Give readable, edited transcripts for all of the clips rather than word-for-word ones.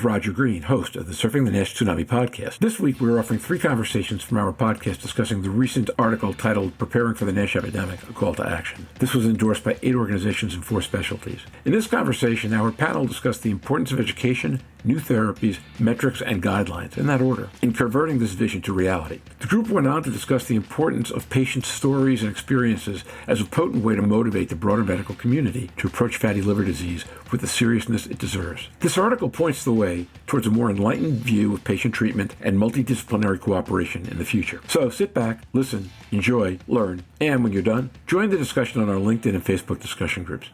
Roger Green, host of the Surfing the NASH Tsunami podcast. This week, we're offering 3 conversations from our podcast discussing the recent article titled Preparing for the NASH Epidemic, A Call to Action. This was endorsed by 8 organizations and 4 specialties. In this conversation, our panel discussed the importance of education, new therapies, metrics, and guidelines, in that order, in converting this vision to reality. The group went on to discuss the importance of patient stories and experiences as a potent way to motivate the broader medical community to approach fatty liver disease with the seriousness it deserves. This article points the way towards a more enlightened view of patient treatment and multidisciplinary cooperation in the future. So sit back, listen, enjoy, learn, and when you're done, join the discussion on our LinkedIn and Facebook discussion groups.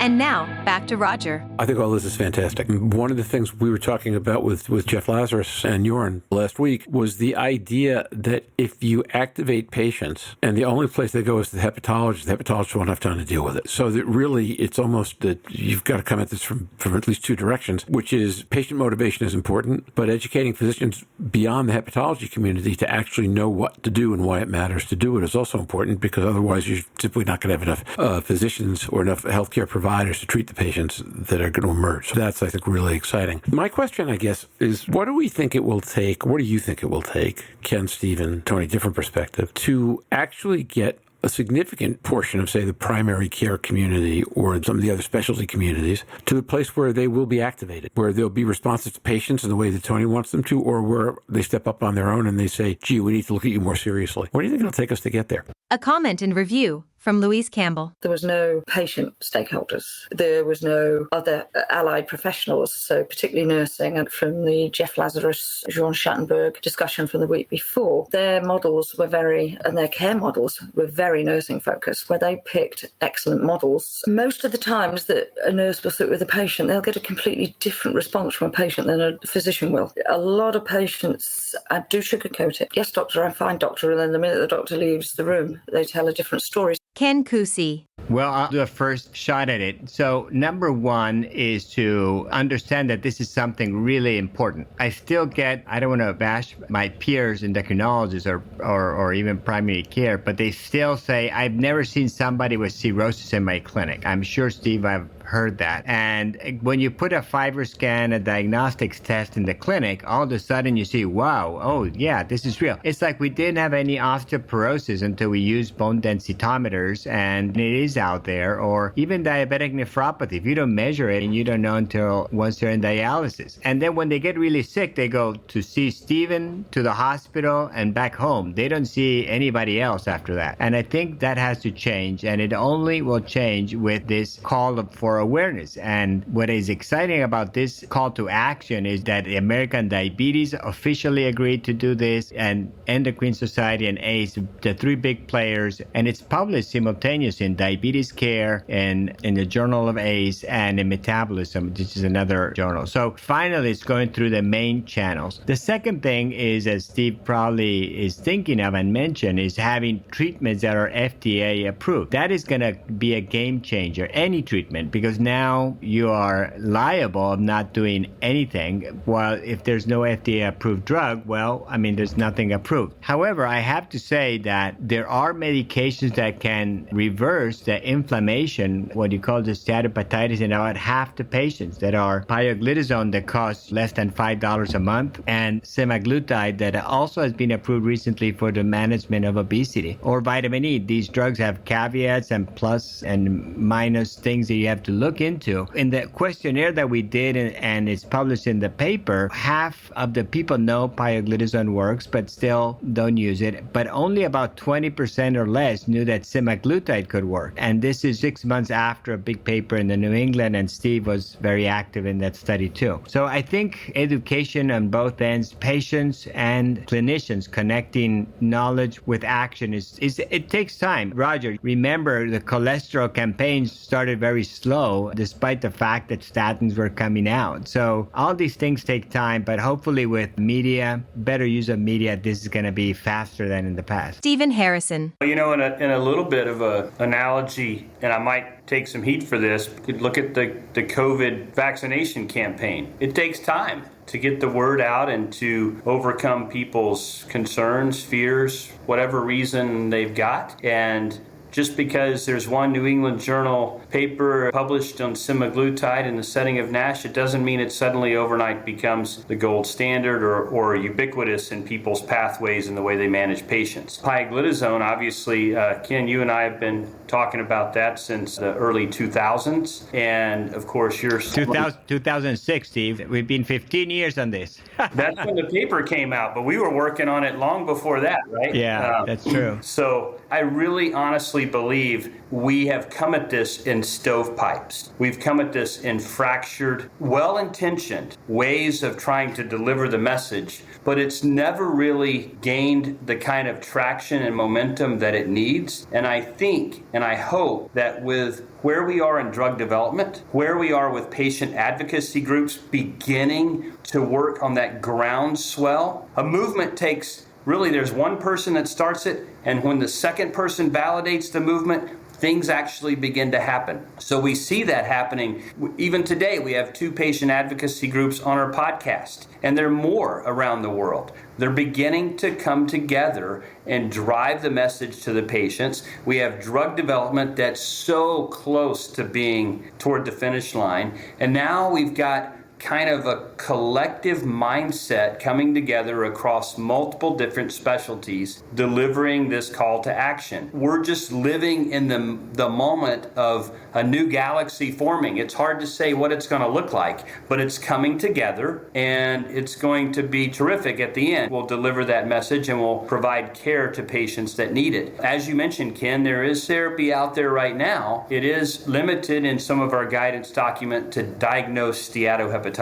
And now, back to Roger. I think all this is fantastic. One of the things we were talking about with Jeff Lazarus and Jorn last week was the idea that if you activate patients and the only place they go is to the hepatologist won't have time to deal with it. So that really it's almost that you've got to come at this from at least 2 directions, which is patient motivation is important, but educating physicians beyond the hepatology community to actually know what to do and why it matters to do it is also important, because otherwise you're simply not going to have enough physicians or enough healthcare providers to treat the patients that are going to emerge. So that's, I think, really exciting. My question, I guess, is what do we think it will take, what do you think it will take, Ken, Stephen, Tony, different perspective, to actually get a significant portion of, say, the primary care community or some of the other specialty communities to the place where they will be activated, where they'll be responsive to patients in the way that Tony wants them to, or where they step up on their own and they say, gee, we need to look at you more seriously. What do you think it'll take us to get there? A comment and review from Louise Campbell. There was no patient stakeholders. There was no other allied professionals, so particularly nursing. And from the Jeff Lazarus, Jean Schattenberg discussion from the week before, their models were and their care models were very nursing focused, where they picked excellent models. Most of the times that a nurse will sit with a patient, they'll get a completely different response from a patient than a physician will. A lot of patients do sugarcoat it. Yes, doctor, I'm fine, doctor. And then the minute the doctor leaves the room, they tell a different story. Ken Cusi. Well, I'll do a first shot at it. So number one is to understand that this is something really important. I still I don't want to bash my peers, endocrinologists or even primary care, but they still say, I've never seen somebody with cirrhosis in my clinic. I'm sure, Steve, I've heard that. And when you put a FibroScan, a diagnostics test in the clinic, all of a sudden you see, wow, oh yeah, this is real. It's like we didn't have any osteoporosis until we used bone densitometers, and it is out there, or even diabetic nephropathy. If you don't measure it, and you don't know until once they're in dialysis. And then when they get really sick, they go to see Stephen, to the hospital, and back home. They don't see anybody else after that. And I think that has to change, and it only will change with this call for awareness. And what is exciting about this call to action is that the American Diabetes officially agreed to do this, and Endocrine Society and ACE, the 3 big players, and it's published simultaneously in Diabetes Care and in the Journal of ACE and in Metabolism, which is another journal. So finally, it's going through the main channels. The second thing is, as Steve probably is thinking of and mentioned, is having treatments that are FDA approved. That is going to be a game changer, any treatment, because now you are liable of not doing anything. While if there's no FDA approved drug, well, I mean, there's nothing approved. However, I have to say that there are medications that can reverse the inflammation, what you call the steatohepatitis, in about half the patients, that are pioglitazone that costs less than $5 a month, and semaglutide that also has been approved recently for the management of obesity, or vitamin E. These drugs have caveats and plus and minus things that you have to look into. In the questionnaire that we did, and it's published in the paper, half of the people know pioglitazone works but still don't use it, but only about 20% or less knew that semaglutide could work. And this is 6 months after a big paper in the New England, and Steve was very active in that study too. So I think education on both ends, patients and clinicians, connecting knowledge with action it takes time. Roger, remember the cholesterol campaigns started very slow despite the fact that statins were coming out. So all these things take time, but hopefully with media, better use of media, this is going to be faster than in the past. Stephen Harrison. You know, in a little bit of an analogy, and I might take some heat for this, you could look at the COVID vaccination campaign. It takes time to get the word out and to overcome people's concerns, fears, whatever reason they've got. And just because there's one New England Journal paper published on semaglutide in the setting of NASH, it doesn't mean it suddenly overnight becomes the gold standard or ubiquitous in people's pathways and the way they manage patients. Pioglitazone, obviously, Ken, you and I have been talking about that since the early 2000s. And of course, you're 2006, Steve. We've been 15 years on this. That's when the paper came out, but we were working on it long before that, right? Yeah, that's true. So I really honestly believe we have come at this in stovepipes. We've come at this in fractured, well-intentioned ways of trying to deliver the message, but it's never really gained the kind of traction and momentum that it needs. And I think, and I hope that with where we are in drug development, where we are with patient advocacy groups beginning to work on that groundswell, a movement takes, really, there's one person that starts it, and when the second person validates the movement, things actually begin to happen. So we see that happening. Even today, we have 2 patient advocacy groups on our podcast, and there are more around the world. They're beginning to come together and drive the message to the patients. We have drug development that's so close to being toward the finish line. And now we've got kind of a collective mindset coming together across multiple different specialties, delivering this call to action. We're just living in the moment of a new galaxy forming. It's hard to say what it's going to look like, but it's coming together, and it's going to be terrific at the end. We'll deliver that message, and we'll provide care to patients that need it. As you mentioned, Ken, there is therapy out there right now. It is limited in some of our guidance document to diagnose steatohepatitis.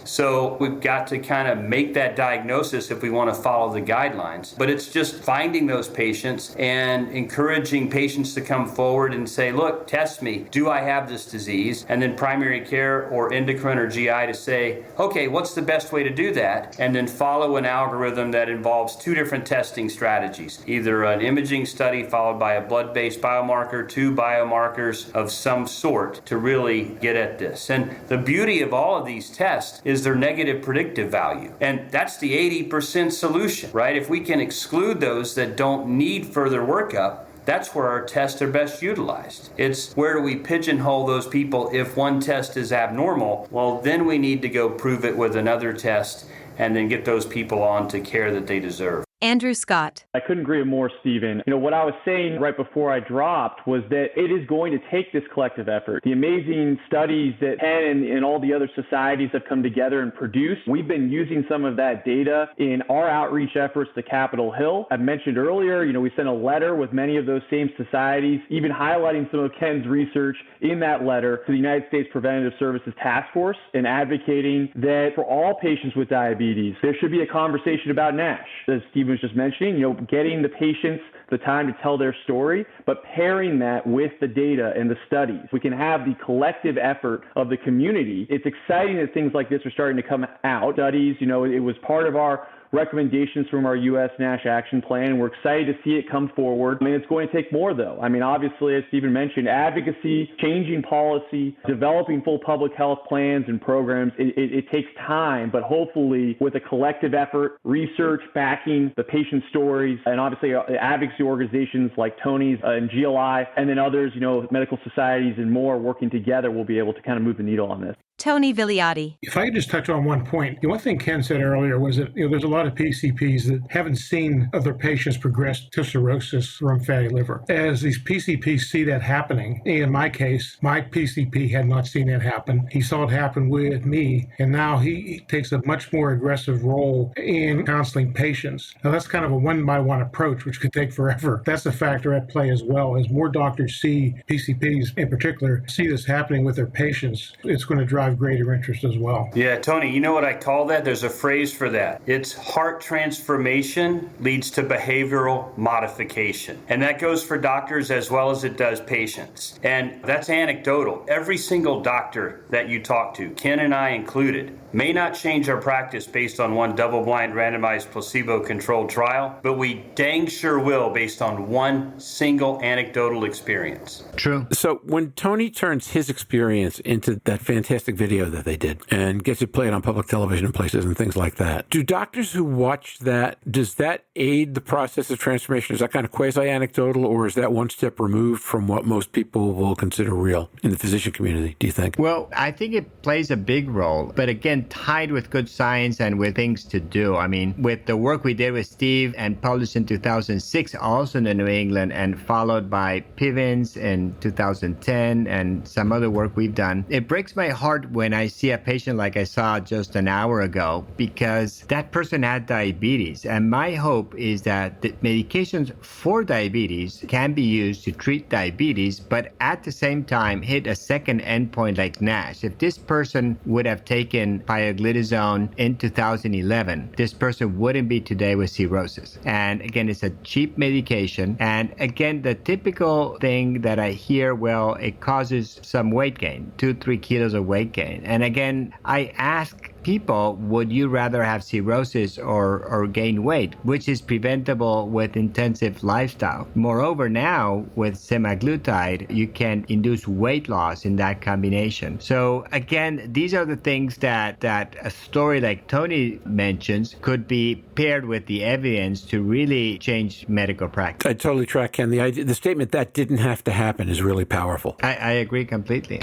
So we've got to kind of make that diagnosis if we want to follow the guidelines. But it's just finding those patients and encouraging patients to come forward and say, look, test me. Do I have this disease? And then primary care or endocrine or GI to say, okay, what's the best way to do that? And then follow an algorithm that involves 2 different testing strategies, either an imaging study followed by a blood-based biomarker, 2 biomarkers of some sort to really get at this. And the beauty of all of these tests is their negative predictive value. And that's the 80% solution, right? If we can exclude those that don't need further workup, that's where our tests are best utilized. It's where do we pigeonhole those people if one test is abnormal? Well, then we need to go prove it with another test and then get those people on to care that they deserve. Andrew Scott. I couldn't agree more, Stephen. What I was saying right before I dropped was that it is going to take this collective effort. The amazing studies that Penn and all the other societies have come together and produced, we've been using some of that data in our outreach efforts to Capitol Hill. I mentioned earlier, we sent a letter with many of those same societies, even highlighting some of Ken's research in that letter to the United States Preventative Services Task Force and advocating that for all patients with diabetes, there should be a conversation about NASH. As Stephen was just mentioning, getting the patients the time to tell their story, but pairing that with the data and the studies. We can have the collective effort of the community. It's exciting that things like this are starting to come out. Studies, it was part of our recommendations from our U.S. NASH action plan. We're excited to see it come forward. It's going to take more, though. Obviously, as Stephen mentioned, advocacy, changing policy, developing full public health plans and programs, it takes time, but hopefully with a collective effort, research backing the patient stories, and obviously advocacy organizations like Tony's and GLI, and then others, medical societies and more working together, we'll be able to kind of move the needle on this. Tony Villiotti. If I could just touch on one point, the one thing Ken said earlier was that there's a lot of PCPs that haven't seen other patients progress to cirrhosis from fatty liver. As these PCPs see that happening, in my case, my PCP had not seen that happen. He saw it happen with me, and now he takes a much more aggressive role in counseling patients. Now that's kind of a one-by-one approach, which could take forever. That's a factor at play as well. As more doctors see, PCPs in particular, see this happening with their patients, it's going to drive greater interest as well. Yeah, Tony, you know what I call that? There's a phrase for that. It's heart transformation leads to behavioral modification. And that goes for doctors as well as it does patients. And that's anecdotal. Every single doctor that you talk to, Ken and I included, may not change our practice based on one double-blind randomized placebo-controlled trial, but we dang sure will based on one single anecdotal experience. True. So when Tony turns his experience into that fantastic video that they did and gets it played on public television in places and things like that. Do doctors who watch that, does that aid the process of transformation? Is that kind of quasi-anecdotal, or is that one step removed from what most people will consider real in the physician community, do you think? Well, I think it plays a big role, but again, tied with good science and with things to do. I mean, with the work we did with Steve and published in 2006, also in the New England, and followed by Pivens in 2010 and some other work we've done, it breaks my heart when I see a patient like I saw just an hour ago, because that person had diabetes. And my hope is that the medications for diabetes can be used to treat diabetes, but at the same time hit a second endpoint like NASH. If this person would have taken pioglitazone in 2011, this person wouldn't be today with cirrhosis. And again, it's a cheap medication. And again, the typical thing that I hear, well, it causes some weight gain, 2-3 kilos of weight gain. And again, I ask people, would you rather have cirrhosis or gain weight, which is preventable with intensive lifestyle? Moreover, now with semaglutide, you can induce weight loss in that combination. So again, these are the things that a story like Tony mentions could be paired with the evidence to really change medical practice. I totally track, Ken. The statement that didn't have to happen is really powerful. I agree completely.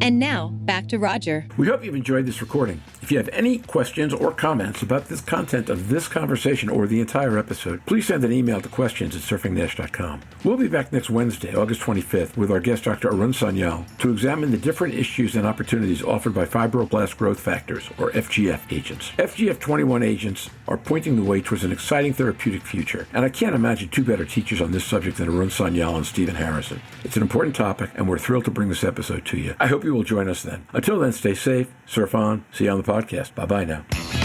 And now, back to Roger. We hope you've enjoyed this recording. If you have any questions or comments about this content of this conversation or the entire episode, please send an email to questions@surfingnash.com. We'll be back next Wednesday, August 25th, with our guest Dr. Arun Sanyal to examine the different issues and opportunities offered by fibroblast growth factors, or FGF agents. FGF21 agents are pointing the way towards an exciting therapeutic future, and I can't imagine two better teachers on this subject than Arun Sanyal and Stephen Harrison. It's an important topic, and we're thrilled to bring this episode to you. I hope you will join us then. Until then, stay safe, surf on, see you on the podcast. Bye-bye now.